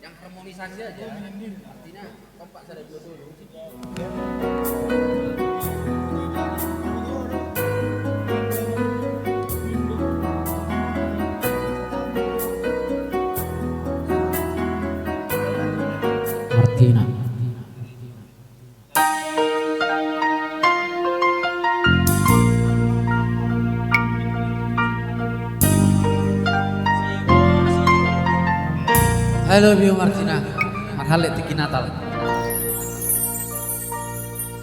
Yang harmonisasi aja. Artinya kompak ada dua dulu. Martina. I love you Martina. Marhalet tiki Natal.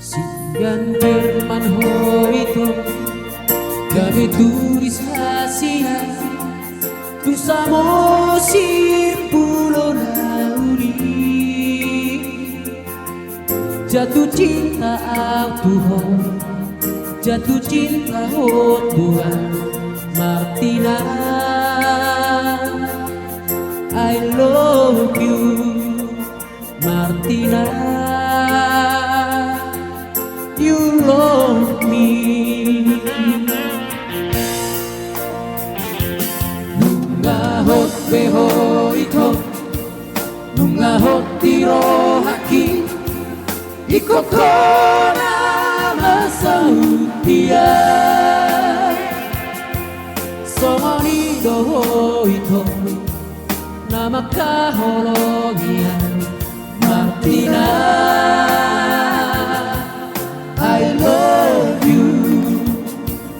Sian Firman Hoito gabe turis Asia tu samosir pulau Nauri jatuh cinta Tuhan jatuh cinta Tuhan Martina. I love you, Martina. You love me. Nunga hot beho ito, nunga hot tiro haki, ikoto nama sautia. Somoni doho ito. Nama kahologia Martina. I love you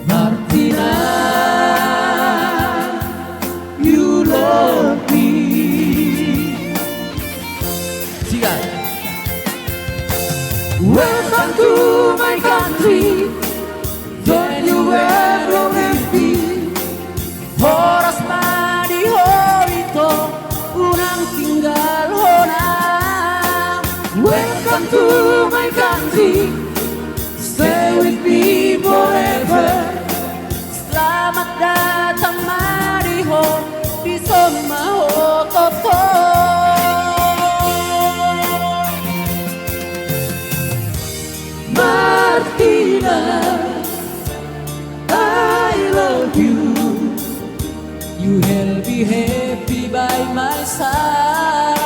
Martina. You love me. Sikat. Welcome to my country. Don't you ever leave me. Horas madi horito. Unang tinggal hona. Welcome to my country. Stay with me forever. Selamat datang mariho di Somaho Toto. Martina, I love you. You will be happy by my side.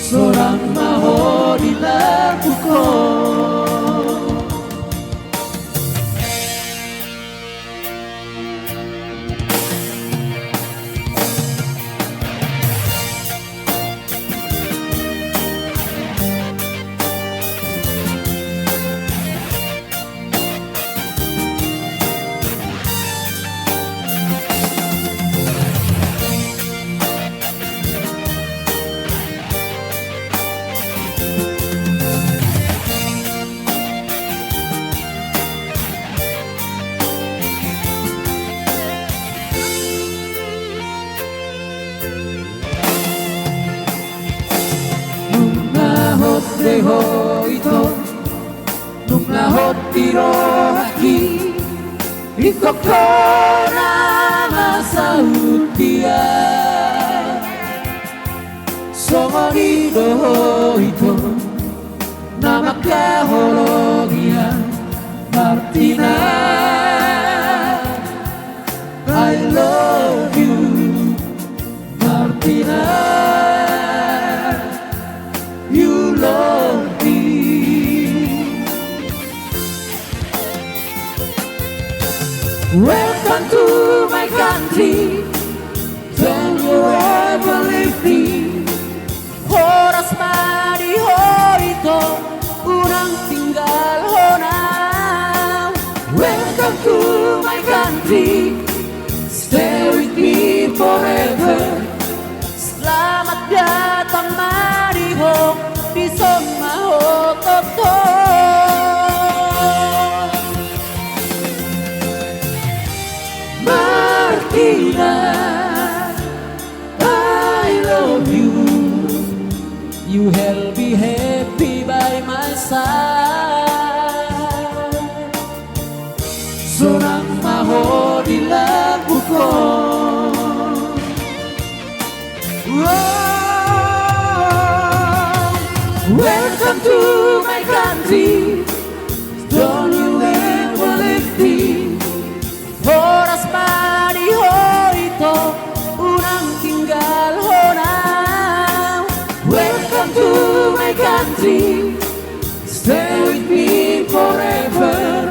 Seorang maho di lakuku. Deho ito nung nahot tiro haki ikoko nama sautia. Somoni doho ito nama kahologia Martina. I love you Martina. You love me. Welcome to my country. Don't you ever leave me. Horas madi horito. Unang tinggal hona. Welcome to my country. Stay with me forever. Selamat datang mariho di Somaho Toto. Martina, I love you. You will be happy by my side. Seorang maho di lakuku. Welcome to my country. Don't you ever leave me. Horas dream. Stay with me forever.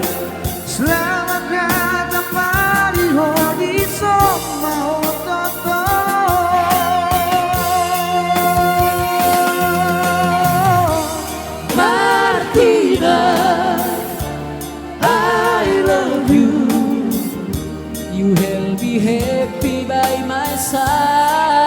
Selamat datang Mario di Soma Ototo. Martina, I love you. You will be happy by my side.